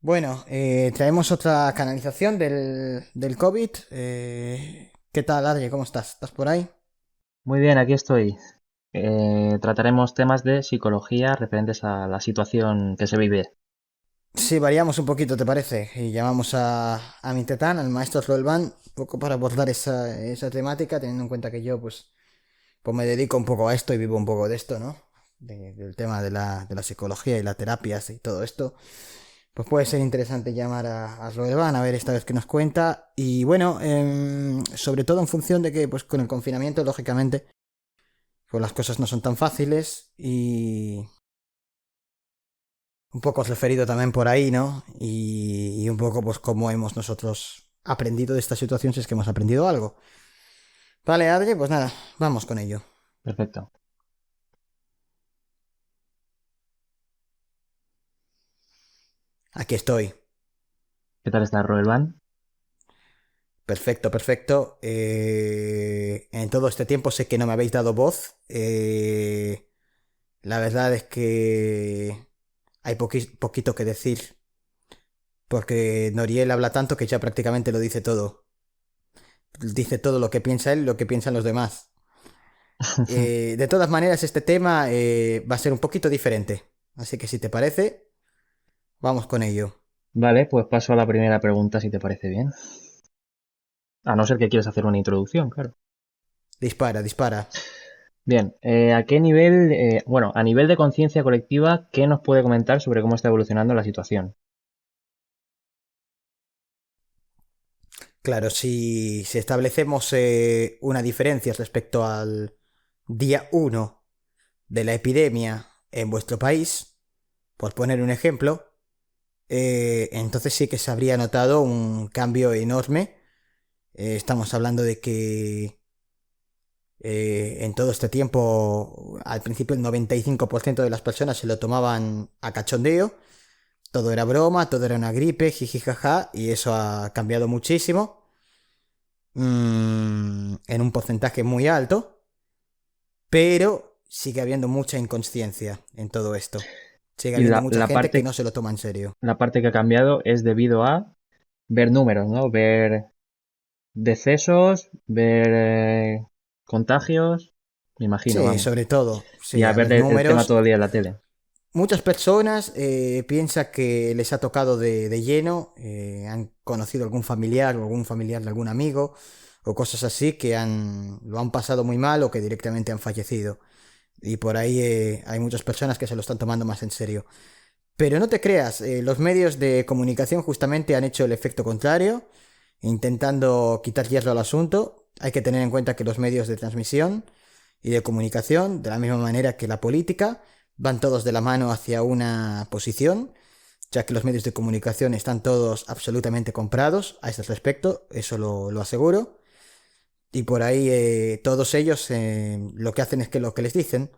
Bueno, traemos otra canalización del COVID. ¿Qué tal, Adri? ¿Cómo estás? ¿Estás por ahí? Muy bien, aquí estoy. Trataremos temas de psicología referentes a la situación que se vive. Sí, variamos un poquito, ¿te parece? Y llamamos a mi tetán, al maestro Roelvan, un poco para abordar esa temática, teniendo en cuenta que yo, pues me dedico un poco a esto y vivo un poco de esto, ¿no? Del tema de la psicología y las terapias y todo esto. Pues puede ser interesante llamar a Roelvan a ver esta vez qué nos cuenta. Y bueno, sobre todo en función de que, pues con el confinamiento, lógicamente, pues las cosas no son tan fáciles y un poco referido también por ahí, ¿no? Y un poco pues cómo hemos nosotros aprendido de esta situación, si es que hemos aprendido algo. Vale, Adri, pues nada, vamos con ello. Perfecto. Aquí estoy. ¿Qué tal está Roelvan? Perfecto, perfecto. En todo este tiempo sé que no me habéis dado voz. La verdad es que hay poquito que decir, porque Noriel habla tanto que ya prácticamente lo dice todo. Dice todo lo que piensa él, lo que piensan los demás. De todas maneras, este tema va a ser un poquito diferente. Así que si te parece, vamos con ello. Vale, pues paso a la primera pregunta si te parece bien. A no ser que quieras hacer una introducción, claro. Dispara, dispara. Bien, ¿a qué nivel, bueno, a nivel de conciencia colectiva, qué nos puede comentar sobre cómo está evolucionando la situación? Claro, si establecemos una diferencia respecto al día uno de la epidemia en vuestro país, por poner un ejemplo, entonces sí que se habría notado un cambio enorme. Estamos hablando de que en todo este tiempo, al principio el 95% de las personas se lo tomaban a cachondeo, todo era broma, todo era una gripe, jiji jaja, y eso ha cambiado muchísimo, en un porcentaje muy alto, pero sigue habiendo mucha inconsciencia en todo esto. Sigue Y habiendo la, mucha la gente que parte, no se lo toma en serio. la parte que ha cambiado es debido a ver números, ¿no? Ver decesos, ver contagios, me imagino, Sí, vamos. sobre todo, Y sí, a a ver ver, el tema números. todo el día en la tele. Muchas personas piensan que les ha tocado de lleno, han conocido algún familiar o algún familiar de algún amigo o cosas así que lo han pasado muy mal o que directamente han fallecido. Y por ahí hay muchas personas que se lo están tomando más en serio. Pero no te creas, los medios de comunicación justamente han hecho el efecto contrario, intentando quitar hierro al asunto. Hay que tener en cuenta que los medios de transmisión y de comunicación, de la misma manera que la política, van todos de la mano hacia una posición, ya que los medios de comunicación están todos absolutamente comprados a ese respecto, eso lo aseguro. Y por ahí todos ellos lo que hacen es que lo que les dicen,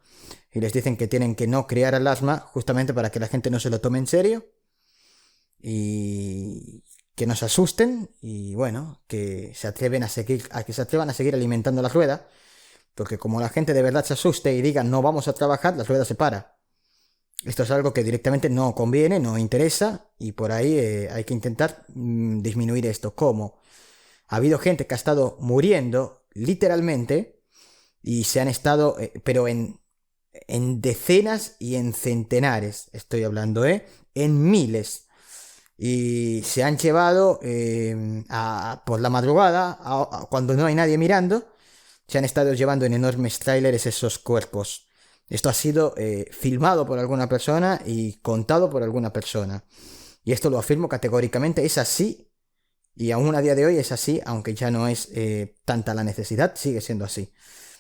y les dicen que tienen que no crear alarma justamente para que la gente no se lo tome en serio y que no se asusten y bueno, que se atreven a que se atrevan a seguir alimentando la rueda, porque como la gente de verdad se asuste y diga no vamos a trabajar, la rueda se para. Esto es algo que directamente no conviene, no interesa y por ahí hay que intentar disminuir esto. ¿Cómo? Ha habido gente que ha estado muriendo literalmente y se han estado, pero en decenas y en centenares, estoy hablando, en miles. Y se han llevado por la madrugada, cuando no hay nadie mirando, se han estado llevando en enormes tráileres esos cuerpos. Esto ha sido filmado por alguna persona y contado por alguna persona. Y esto lo afirmo categóricamente, es así. Y aún a día de hoy es así, aunque ya no es tanta la necesidad, sigue siendo así.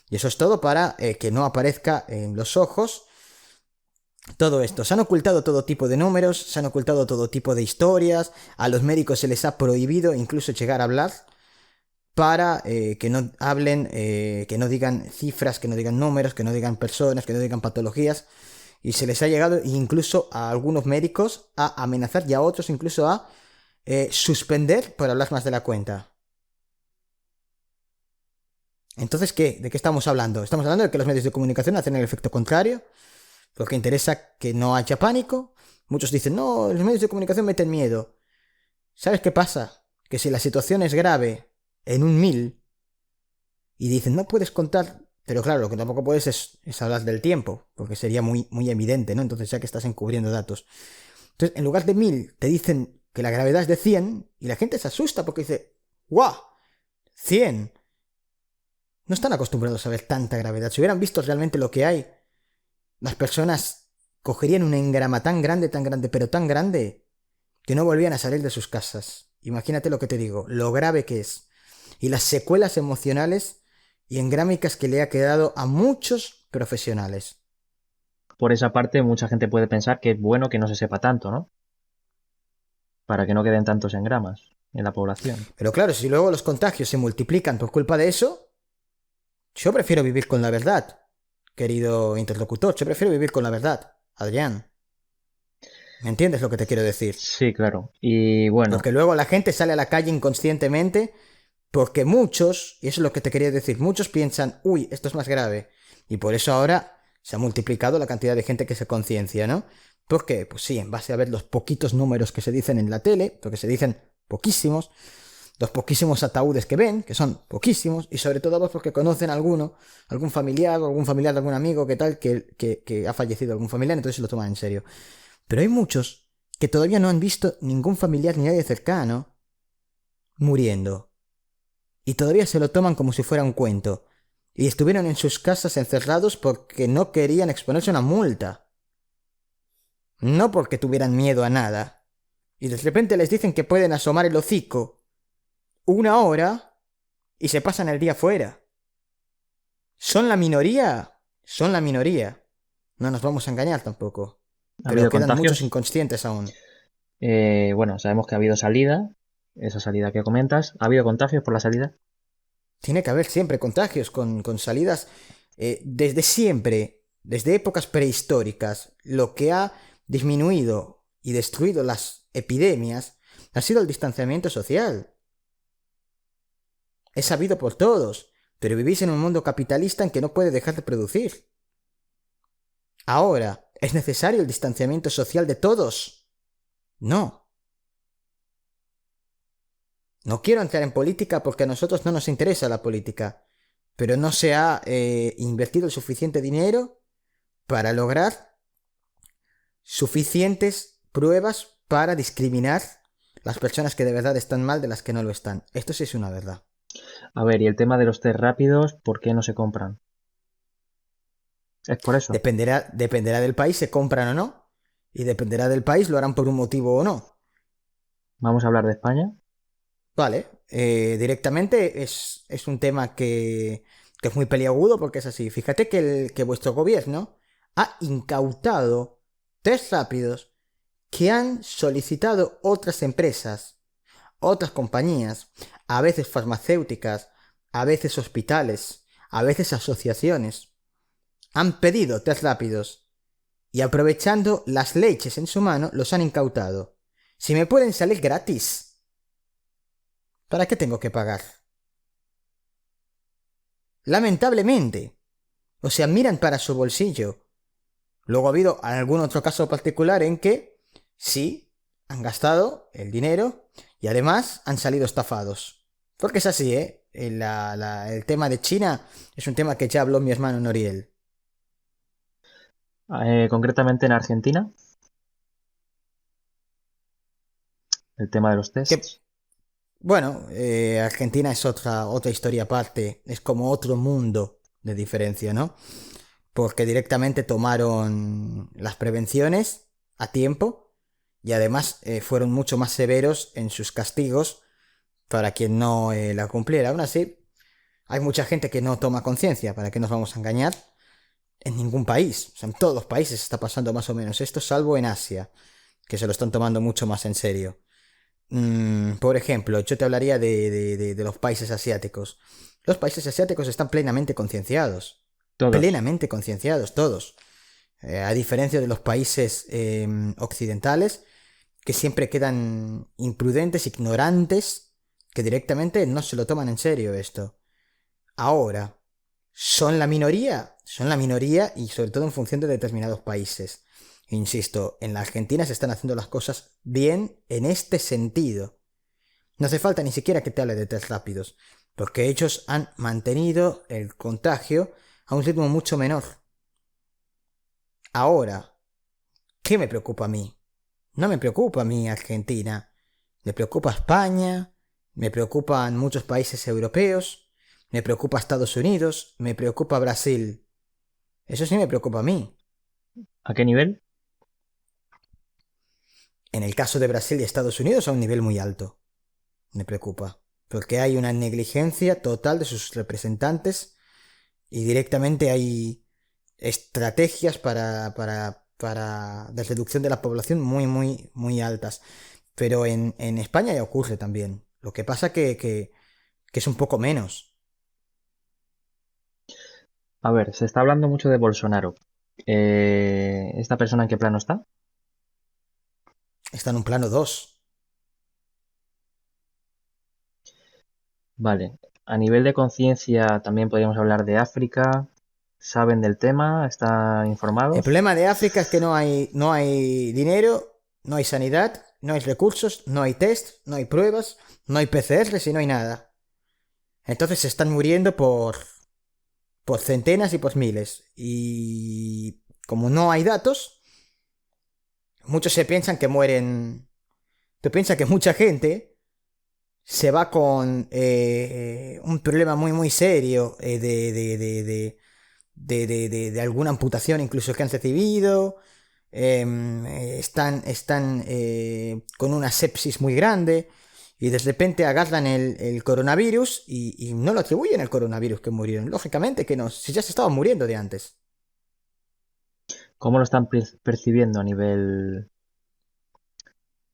Y eso es todo para que no aparezca en los ojos todo esto. Se han ocultado todo tipo de números, se han ocultado todo tipo de historias, a los médicos se les ha prohibido incluso llegar a hablar para que no hablen, que no digan cifras, que no digan números, que no digan personas, que no digan patologías. Y se les ha llegado incluso a algunos médicos a amenazar y a otros incluso a suspender por hablar más de la cuenta. Entonces, ¿qué? ¿De qué estamos hablando? Estamos hablando de que los medios de comunicación hacen el efecto contrario, porque interesa que no haya pánico, Muchos dicen, no, los medios de comunicación meten miedo. ¿Sabes qué pasa? Que si la situación es grave en un 1000 y dicen, no puedes contar, pero claro, lo que tampoco puedes es hablar del tiempo, porque sería muy, muy evidente, ¿no? Entonces ya que estás encubriendo datos. Entonces, en lugar de 1000, te dicen que la gravedad es de 100 y la gente se asusta porque dice, ¡guau! 100. No están acostumbrados a ver tanta gravedad. Si hubieran visto realmente lo que hay, las personas cogerían un engrama tan grande, pero tan grande, que no volvían a salir de sus casas. Imagínate lo que te digo, lo grave que es. Y las secuelas emocionales y engrámicas que le ha quedado a muchos profesionales. Por esa parte, mucha gente puede pensar que es bueno que no se sepa tanto, ¿no? Para que no queden tantos engramas en la población. Pero claro, si luego los contagios se multiplican por culpa de eso, yo prefiero vivir con la verdad, querido interlocutor. Yo prefiero vivir con la verdad, Adrián. ¿Me entiendes lo que te quiero decir? Sí, claro. Y bueno, Porque luego la gente sale a la calle inconscientemente porque muchos, y eso es lo que te quería decir, muchos piensan, uy, esto es más grave. Y por eso ahora se ha multiplicado la cantidad de gente que se conciencia, ¿no? ¿Por qué? Pues sí, en base a ver los poquitos números que se dicen en la tele, porque se dicen poquísimos, los poquísimos ataúdes que ven, que son poquísimos, y sobre todo pues porque conocen a alguno, algún familiar o algún familiar de algún amigo que tal, que ha fallecido algún familiar, entonces se lo toman en serio. Pero hay muchos que todavía no han visto ningún familiar ni nadie cercano muriendo. Y todavía se lo toman como si fuera un cuento. Y estuvieron en sus casas encerrados porque no querían exponerse a una multa. No porque tuvieran miedo a nada. Y de repente les dicen que pueden asomar el hocico 1 hora y se pasan el día fuera. ¿Son la minoría? Son la minoría. No nos vamos a engañar tampoco. ¿ha Pero habido quedan muchos contagios? inconscientes aún. Bueno, sabemos que ha habido salida, esa salida que comentas. ¿Ha habido contagios por la salida? Tiene que haber siempre contagios con salidas desde siempre, desde épocas prehistóricas. Lo que ha disminuido y destruido las epidemias ha sido el distanciamiento social. Es sabido por todos, pero vivís en un mundo capitalista en que no puede dejar de producir. Ahora, ¿es necesario el distanciamiento social de todos? No. No quiero entrar en política porque a nosotros no nos interesa la política, pero no se ha invertido el suficiente dinero para lograr suficientes pruebas para discriminar las personas que de verdad están mal de las que no lo están. Esto sí es una verdad. A ver, y el tema de los test rápidos, ¿por qué no se compran? ¿Es por eso? Dependerá del país, se compran o no, y dependerá del país, lo harán por un motivo o no. Vamos a hablar de España. Vale, directamente es un tema que es muy peliagudo porque es así. Fíjate que vuestro gobierno ha incautado test rápidos que han solicitado otras empresas, otras compañías, a veces farmacéuticas, a veces hospitales, a veces asociaciones. Han pedido test rápidos y aprovechando las leches en su mano los han incautado. Si me pueden salir gratis, ¿para qué tengo que pagar? Lamentablemente. O sea, miran para su bolsillo. Luego ha habido algún otro caso particular en que sí, han gastado el dinero y además han salido estafados. Porque es así, ¿eh? El tema de China es un tema que ya habló mi hermano Noriel. Concretamente en Argentina, el tema de los Que, tests. bueno, Argentina es otra historia aparte. Es como otro mundo de diferencia, ¿no? Porque directamente tomaron las prevenciones a tiempo y además fueron mucho más severos en sus castigos para quien no la cumpliera. Aún así, hay mucha gente que no toma conciencia, ¿para qué nos vamos a engañar? En ningún país, o sea, en todos los países está pasando más o menos esto, salvo en Asia, que se lo están tomando mucho más en serio. Por ejemplo, yo te hablaría de los países asiáticos. Los países asiáticos están Todos. plenamente concienciados todos. A diferencia de los países occidentales, que siempre quedan imprudentes, ignorantes, que directamente no se lo toman en serio esto. Ahora, son la minoría y sobre todo en función de determinados países. Insisto, en la Argentina se están haciendo las cosas bien en este sentido. No hace falta ni siquiera que te hable de test rápidos, porque ellos han mantenido el contagio a un ritmo mucho menor. Ahora, ¿qué me preocupa a mí? No me preocupa a mí Argentina, me preocupa España, me preocupan muchos países europeos, me preocupa Estados Unidos, me preocupa Brasil. Eso sí me preocupa a mí. ¿A qué nivel? En el caso de Brasil y Estados Unidos a un nivel muy alto. Me preocupa. Porque hay una negligencia total de sus representantes y directamente hay estrategias de reducción de la población muy, muy, muy altas. Pero en España ya ocurre también. Lo que pasa que es un poco menos. A ver, se está hablando mucho de Bolsonaro. ¿Esta persona en qué plano está? Está en un plano 2. Vale. A nivel de conciencia también podríamos hablar de África. ¿Saben del tema? ¿Están El informados? problema de África es que no hay dinero, no hay sanidad, no hay recursos, no hay test, no hay pruebas, no hay PCRs y no hay nada. Entonces se están muriendo por centenas y por miles. Y como no hay datos, muchos se piensan que mueren. Tú piensas que mucha gente se va con un problema muy muy serio de alguna amputación incluso que han recibido. Están con una sepsis muy grande y de repente agarran el coronavirus y no lo atribuyen al coronavirus que murieron. Lógicamente que no, si ya se estaban muriendo de antes. ¿Cómo lo están percibiendo a nivel,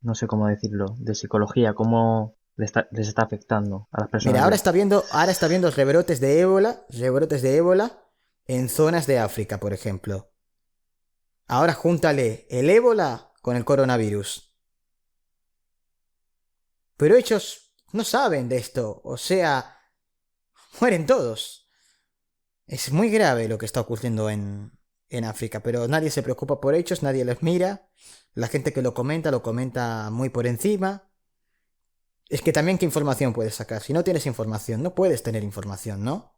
no sé cómo decirlo, de psicología? ¿Cómo les está afectando a las Mira, personas de... ahora está viendo rebrotes de ébola en zonas de África, por ejemplo. Ahora júntale el ébola con el coronavirus. Pero ellos no saben de esto, o sea, mueren todos. Es muy grave lo que está ocurriendo en África, pero nadie se preocupa por ellos, nadie les mira. La gente que lo comenta muy por encima. Es que también qué información puedes sacar. Si no tienes información, no puedes tener información, ¿no?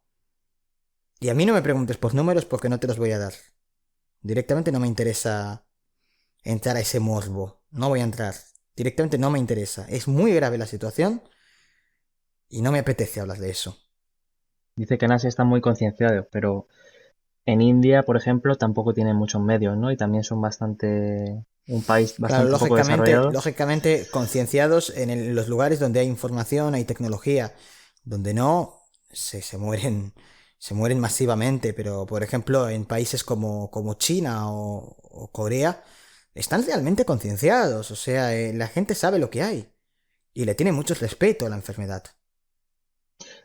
Y a mí no me preguntes por números porque no te los voy a dar. Directamente no me interesa entrar a ese morbo. No voy a entrar. Directamente no me interesa. Es muy grave la situación y no me apetece hablar de eso. Dice que en Asia están muy concienciados, pero en India, por ejemplo, tampoco tienen muchos medios, ¿no? Y también son bastante... un país Claro, bastante poco desarrollado. lógicamente concienciados en los lugares donde hay información, hay tecnología, donde no, se mueren masivamente, pero por ejemplo en países como China o Corea, están realmente concienciados, o sea, la gente sabe lo que hay y le tiene mucho respeto a la enfermedad.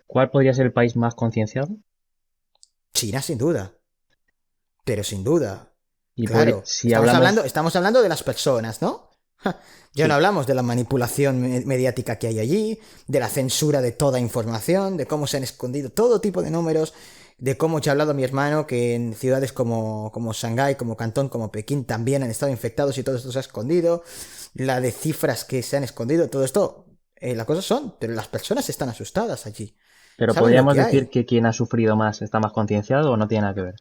¿Cuál podría ser el país más concienciado? China sin duda, pero sin duda. Y podría, Claro, si hablamos, estamos hablando de las personas, ¿no? Ya no sí, hablamos de la manipulación mediática que hay allí, de la censura de toda información, de cómo se han escondido todo tipo de números, de cómo ya ha hablado mi hermano que en ciudades como Shanghái, como Cantón, como Pekín también han estado infectados y todo esto se ha escondido, la de cifras que se han escondido, todo esto, las cosas son, pero las personas están asustadas allí, pero saben lo podríamos que decir hay. que quien ha sufrido más está más concienciado o no tiene nada que ver.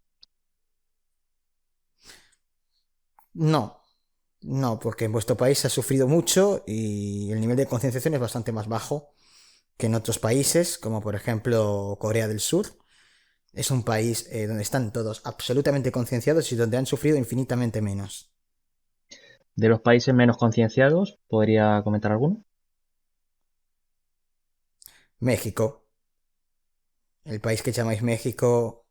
No, no, porque en vuestro país se ha sufrido mucho y el nivel de concienciación es bastante más bajo que en otros países, como por ejemplo Corea del Sur. Es un país donde están todos absolutamente concienciados y donde han sufrido infinitamente menos. De los países menos concienciados, ¿podría comentar alguno? México, el país que llamáis México,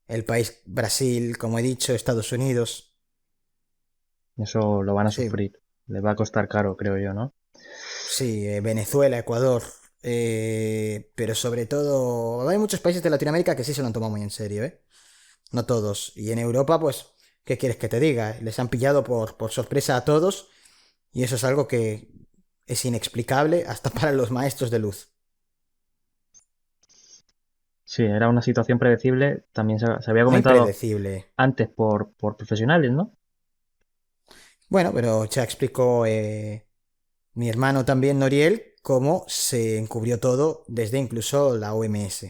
el país Brasil, como he dicho, Estados Unidos. Eso lo van a Sí, sufrir. Les va a costar caro, creo yo, ¿no? sí, Venezuela, Ecuador. Pero sobre todo, hay muchos países de Latinoamérica que sí se lo han tomado muy en serio, ¿eh? No todos. Y en Europa, pues, ¿qué quieres que te diga? Les han pillado por sorpresa a todos y eso es algo que es inexplicable hasta para los maestros de luz. Sí, era una situación predecible. También se había Muy comentado predecible. antes por profesionales, ¿no? Bueno, pero ya explicó mi hermano también, Noriel, cómo se encubrió todo desde incluso la OMS.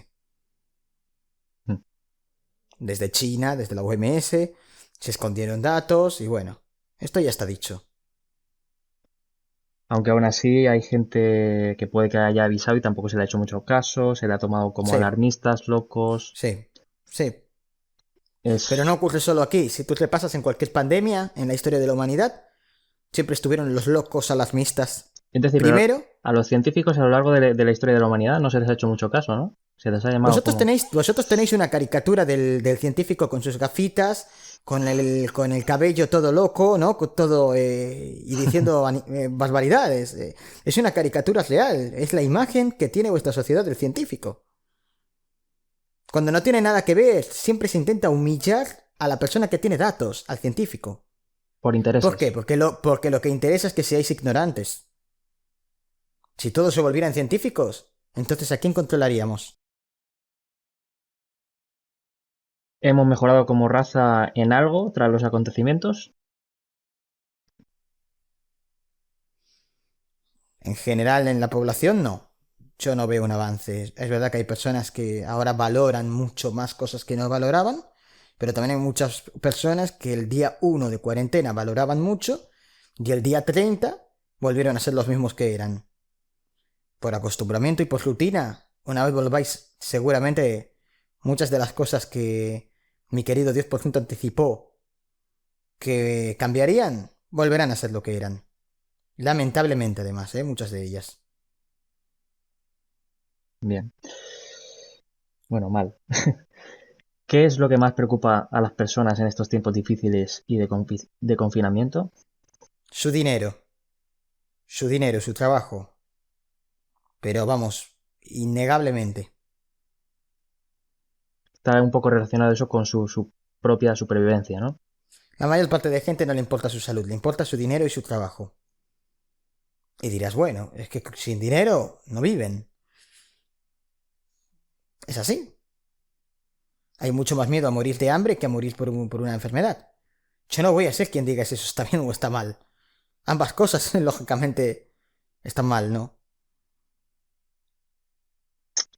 Mm. Desde China, desde la OMS, se escondieron datos y bueno, esto ya está dicho. Aunque aún así hay gente que puede que haya avisado y tampoco se le ha hecho mucho caso, se le ha tomado como Sí, alarmistas, locos. sí, sí. Pero no Es, ocurre solo aquí. Si tú te pasas en cualquier pandemia en la historia de la humanidad, siempre estuvieron los locos alarmistas. es decir, pero Primero, a los científicos a lo largo de la historia de la humanidad no se les ha hecho mucho caso, ¿no? Se les ha llamado como vosotros tenéis una caricatura del científico con sus gafitas, con el cabello todo loco, ¿no? Con todo y diciendo barbaridades. Es una caricatura real. Es la imagen que tiene vuestra sociedad del científico. Cuando no tiene nada que ver, siempre se intenta humillar a la persona que tiene datos, al científico. por ¿Por qué? intereses. Porque lo que interesa es que seáis ignorantes. Si todos se volvieran científicos, entonces ¿a quién controlaríamos? ¿Hemos mejorado como raza en algo tras los acontecimientos? En general, en la población, no. Yo no veo un avance. Es verdad que hay personas que ahora valoran mucho más cosas que no valoraban, pero también hay muchas personas que el día 1 de cuarentena valoraban mucho y el día 30 volvieron a ser los mismos que eran. Por acostumbramiento y por rutina, una vez volváis, seguramente muchas de las cosas que mi querido 10% anticipó que cambiarían, volverán a ser lo que eran. Lamentablemente, además, muchas de ellas. Bien. Bueno, mal. ¿Qué es lo que más preocupa a las personas en estos tiempos difíciles y de confinamiento? Su dinero, su trabajo. Pero vamos, innegablemente. Está un poco relacionado eso con su propia supervivencia, ¿no? La mayor parte de gente no le importa su salud, le importa su dinero y su trabajo. Y dirás, bueno, es que sin dinero no viven. Es así. Hay mucho más miedo a morir de hambre que a morir por una enfermedad. Yo no voy a ser quien diga si eso está bien o está mal. Ambas cosas, lógicamente, están mal, ¿no?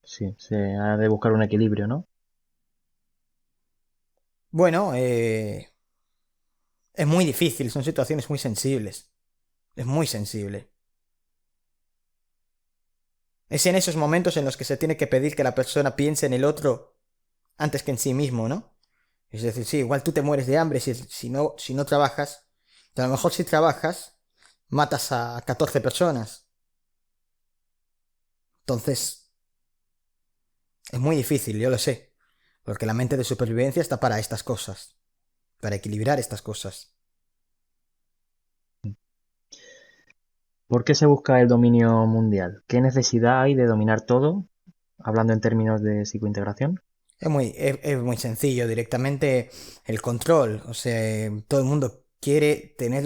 Sí, se ha de buscar un equilibrio, ¿no? Bueno, es muy difícil, son situaciones muy sensibles. Es muy sensible. Es en esos momentos en los que se tiene que pedir que la persona piense en el otro antes que en sí mismo, ¿no? Es decir, sí, igual tú te mueres de hambre si no trabajas. Pero a lo mejor si trabajas, matas a 14 personas. Entonces, es muy difícil, yo lo sé. Porque la mente de supervivencia está para estas cosas. Para equilibrar estas cosas. ¿Por qué se busca el dominio mundial? ¿Qué necesidad hay de dominar todo, hablando en términos de psicointegración? Es muy sencillo, directamente el control. O sea, todo el mundo quiere tener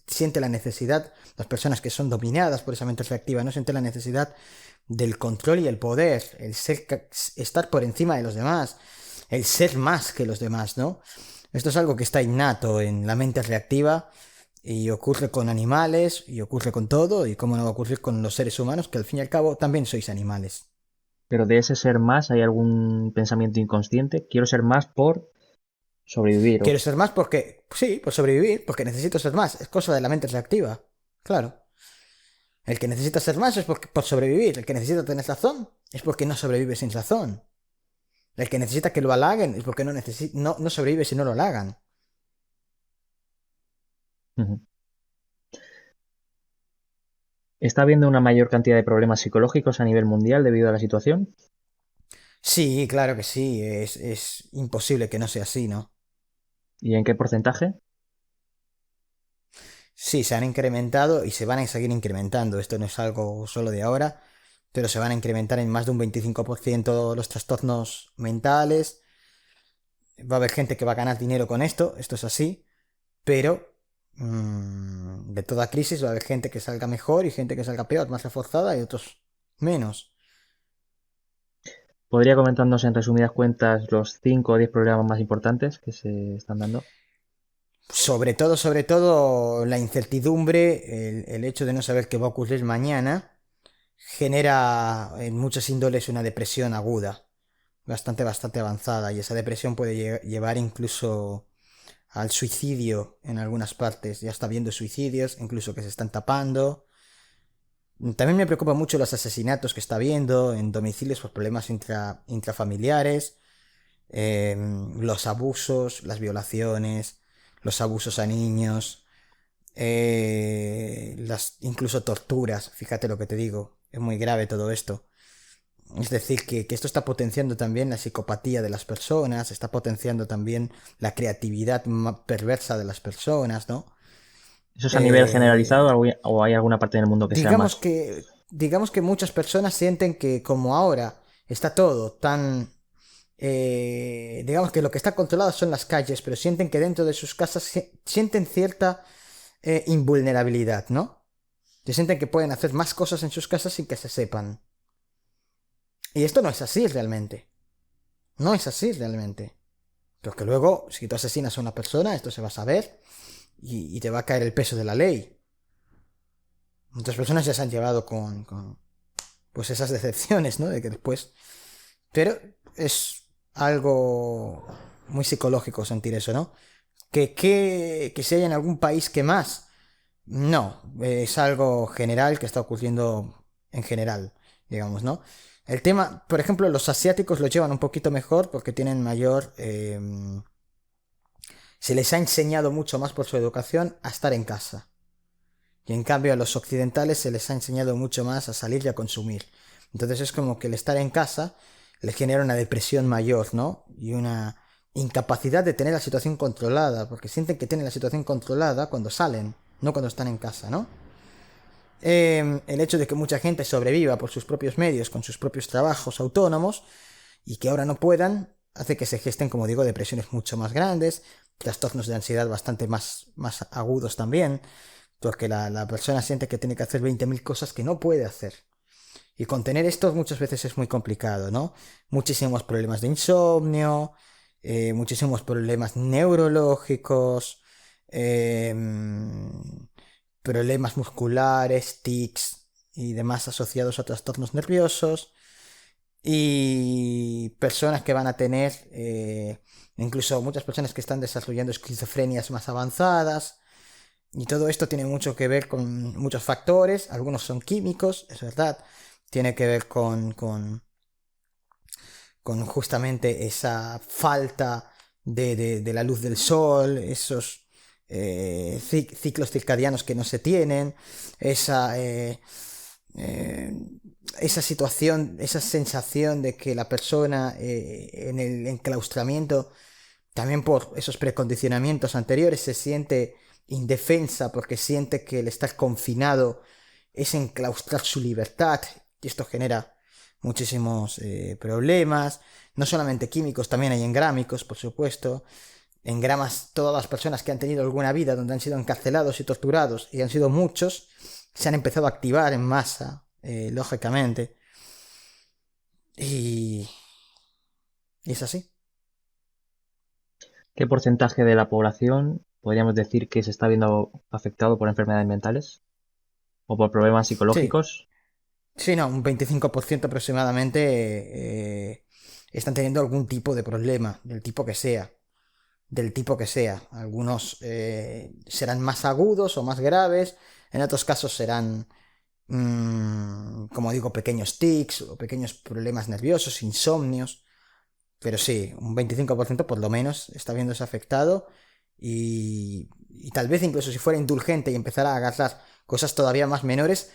siente la necesidad, las personas que son dominadas por esa mente reactiva, no sienten la necesidad del control y el poder, estar por encima de los demás, el ser más que los demás, ¿no? Esto es algo que está innato en la mente reactiva y ocurre con animales y ocurre con todo y cómo no va a ocurrir con los seres humanos, que al fin y al cabo también sois animales. Pero de ese ser más hay algún pensamiento inconsciente. Quiero ser más por sobrevivir. Quiero ser más porque, sí, por sobrevivir, porque necesito ser más. Es cosa de la mente reactiva. Claro. El que necesita ser más es por sobrevivir. El que necesita tener razón es porque no sobrevive sin razón. El que necesita que lo halaguen es porque no sobrevive si no lo halagan. Ujú. ¿Está habiendo una mayor cantidad de problemas psicológicos a nivel mundial debido a la situación? Sí, claro que sí. Es imposible que no sea así, ¿no? ¿Y en qué porcentaje? Sí, se han incrementado y se van a seguir incrementando. Esto no es algo solo de ahora, pero se van a incrementar en más de un 25% los trastornos mentales. Va a haber gente que va a ganar dinero con esto es así, pero de toda crisis va a haber gente que salga mejor y gente que salga peor, más reforzada y otros menos. ¿Podría comentarnos en resumidas cuentas los 5 o 10 problemas más importantes que se están dando? Sobre todo, la incertidumbre, el hecho de no saber qué va a ocurrir mañana, genera en muchas índoles una depresión aguda, bastante avanzada, y esa depresión puede llevar incluso al suicidio en algunas partes. Ya está habiendo suicidios, incluso que se están tapando. También me preocupa mucho los asesinatos que está habiendo en domicilios por problemas intrafamiliares, los abusos, las violaciones, los abusos a niños, las incluso torturas. Fíjate lo que te digo, es muy grave todo esto. Es decir, que esto está potenciando también la psicopatía de las personas, está potenciando también la creatividad perversa de las personas, ¿no? ¿Eso es a nivel generalizado Eh, o hay alguna parte del mundo que sea más? digamos que muchas personas sienten que como ahora está todo tan... digamos que lo que está controlado son las calles, pero sienten que dentro de sus casas sienten cierta invulnerabilidad, ¿no? Que sienten que pueden hacer más cosas en sus casas sin que se sepan. Y esto no es así realmente. No es así realmente. Porque luego, si tú asesinas a una persona, esto se va a saber y te va a caer el peso de la ley. Muchas personas ya se han llevado pues esas decepciones, ¿no? De que después... Pero es algo muy psicológico sentir eso, ¿no? Que si hay en algún país que más. No, es algo general que está ocurriendo en general, digamos, ¿no? El tema, por ejemplo, los asiáticos lo llevan un poquito mejor porque tienen mayor... se les ha enseñado mucho más por su educación a estar en casa. Y en cambio a los occidentales se les ha enseñado mucho más a salir y a consumir. Entonces es como que el estar en casa les genera una depresión mayor, ¿no? Y una incapacidad de tener la situación controlada, porque sienten que tienen la situación controlada cuando salen, no cuando están en casa, ¿no? El hecho de que mucha gente sobreviva por sus propios medios, con sus propios trabajos autónomos, y que ahora no puedan, hace que se gesten, como digo, depresiones mucho más grandes, trastornos de ansiedad bastante más agudos también, porque la persona siente que tiene que hacer 20.000 cosas que no puede hacer. Y contener esto muchas veces es muy complicado, ¿no? Muchísimos problemas de insomnio, muchísimos problemas neurológicos, eh, problemas musculares, tics y demás asociados a trastornos nerviosos. Y personas que van a tener, incluso muchas personas que están desarrollando esquizofrenias más avanzadas. Y todo esto tiene mucho que ver con muchos factores, algunos son químicos, es verdad, tiene que ver con justamente esa falta de la luz del sol, esos ciclos circadianos que no se tienen, esa, eh, esa situación, esa sensación de que la persona en el enclaustramiento, también por esos precondicionamientos anteriores, se siente indefensa porque siente que el estar confinado es enclaustrar su libertad y esto genera muchísimos problemas, no solamente químicos, también hay engrámicos, por supuesto. Engramas, todas las personas que han tenido alguna vida donde han sido encarcelados y torturados, y han sido muchos, se han empezado a activar en masa, lógicamente. Y, y es así. ¿Qué porcentaje de la población podríamos decir que se está viendo afectado por enfermedades mentales o por problemas Sí, psicológicos? sí, no, un 25% aproximadamente están teniendo algún tipo de problema, del tipo que sea. Del tipo que sea. Algunos serán más agudos o más graves, en otros casos serán, como digo, pequeños tics o pequeños problemas nerviosos, insomnios, pero sí, un 25% por lo menos está viéndose afectado y tal vez incluso si fuera indulgente y empezara a agarrar cosas todavía más menores,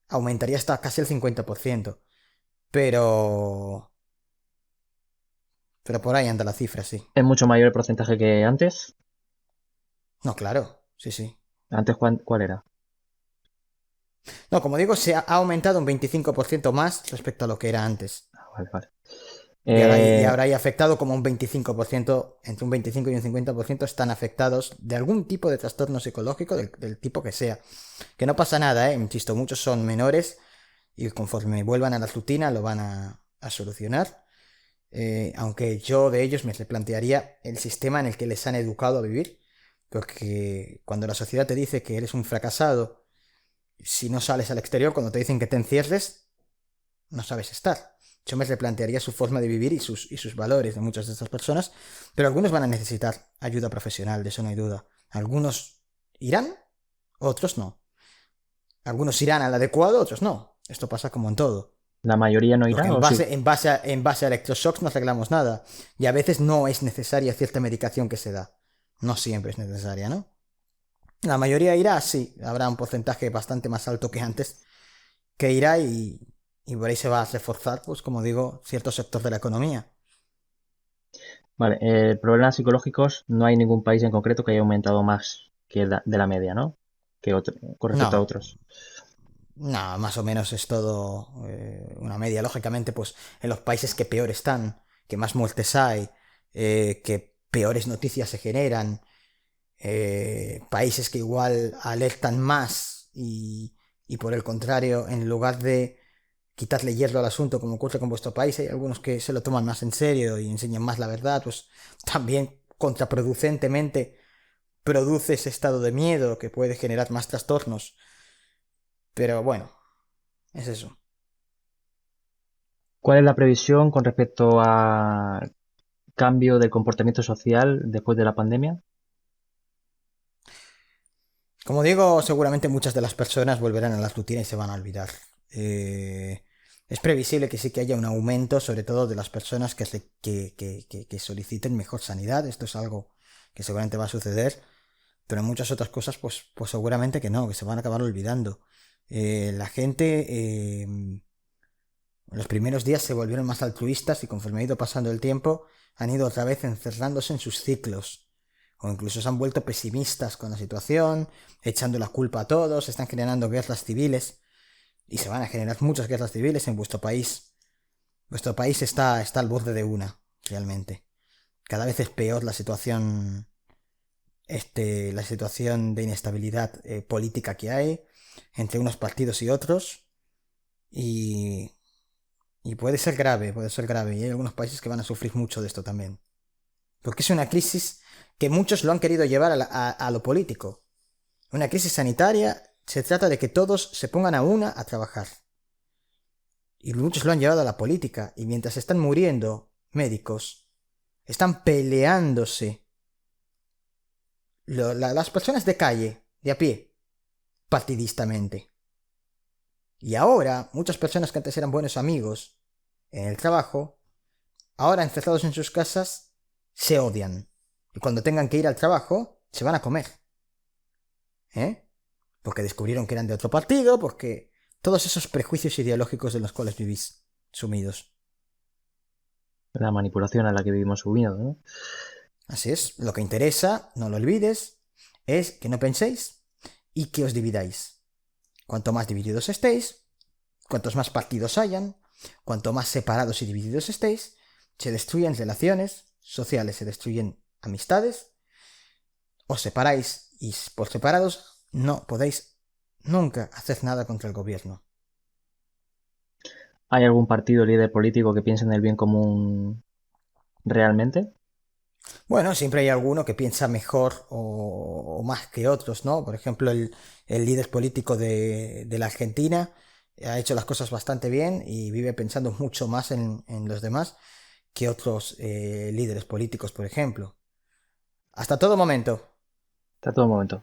aumentaría hasta casi el 50%. Pero... Pero por ahí anda la cifra, sí. ¿Es mucho mayor el porcentaje que antes? No, claro, sí, sí. ¿Antes cuál era? No, como digo, ha aumentado un 25% más respecto a lo que era antes. Ah, vale, vale. Y Eh, ahora hay afectado como un 25%, entre un 25 y un 50% están afectados de algún tipo de trastorno psicológico, del tipo que sea. Que no pasa nada, insisto, muchos son menores y conforme vuelvan a la rutina lo van a solucionar. Aunque yo de ellos me replantearía el sistema en el que les han educado a vivir, Porque cuando la sociedad te dice que eres un fracasado, si no sales al exterior, cuando te dicen que te encierres, no sabes estar. Yo me replantearía su forma de vivir y sus valores de muchas de estas personas, pero algunos van a necesitar ayuda profesional, de eso no hay duda. Algunos irán, otros no. Algunos irán al adecuado, otros no. Esto pasa como en todo. ¿La mayoría no Porque irá o sí? en base a electroshocks no arreglamos nada. Y a veces no es necesaria cierta medicación que se da. No siempre es necesaria, ¿no? La mayoría irá, sí. Habrá un porcentaje bastante más alto que antes que irá y por ahí se va a reforzar, pues como digo, cierto sector de la economía. Vale, problemas psicológicos, no hay ningún país en concreto que haya aumentado más que de la media, ¿no? Que otro, con respecto a No, otros. no, más o menos es todo una media. Lógicamente, pues en los países que peor están, que más muertes hay, que peores noticias se generan, países que igual alertan más y por el contrario, en lugar de quitarle hierro al asunto como ocurre con vuestro país, hay algunos que se lo toman más en serio y enseñan más la verdad, pues también contraproducentemente produce ese estado de miedo que puede generar más trastornos. Pero bueno, es eso. ¿Cuál es la previsión con respecto a cambio del comportamiento social después de la pandemia? Como digo, seguramente muchas de las personas volverán a las rutinas y se van a olvidar. Eh, es previsible que sí que haya un aumento, sobre todo de las personas que soliciten mejor sanidad. Esto es algo que seguramente va a suceder, pero en muchas otras cosas, pues seguramente que no, que se van a acabar olvidando. La gente en los primeros días se volvieron más altruistas y conforme ha ido pasando el tiempo, han ido otra vez encerrándose en sus ciclos o incluso se han vuelto pesimistas con la situación, echando la culpa a todos, están generando guerras civiles y se van a generar muchas guerras civiles en vuestro país. Vuestro país está al borde de una, realmente. Cada vez es peor la situación de inestabilidad política que hay entre unos partidos y otros y, y puede ser grave y hay algunos países que van a sufrir mucho de esto también. Porque es una crisis que muchos lo han querido llevar a lo político. Una crisis sanitaria se trata de que todos se pongan a una a trabajar. Y muchos lo han llevado a la política. Y mientras están muriendo médicos, están peleándose las personas de calle, de a pie, partidistamente. Y ahora, muchas personas que antes eran buenos amigos en el trabajo, ahora encerrados en sus casas, se odian. Y cuando tengan que ir al trabajo, se van a comer. ¿Eh? Porque descubrieron que eran de otro partido, porque todos esos prejuicios ideológicos en los cuales vivís sumidos. La manipulación a la que vivimos sumidos, ¿no? Así es, lo que interesa, no lo olvides, es que no penséis y que os dividáis. Cuanto más divididos estéis, cuantos más partidos hayan, cuanto más separados y divididos estéis, se destruyen relaciones sociales, se destruyen amistades, os separáis y por separados no podéis nunca hacer nada contra el gobierno. ¿Hay algún partido líder político que piense en el bien común realmente? Bueno, siempre hay alguno que piensa mejor o más que otros, ¿no? Por ejemplo, el líder político de la Argentina ha hecho las cosas bastante bien y vive pensando mucho más en los demás que otros líderes políticos, por ejemplo. Hasta todo momento. Está todo momento.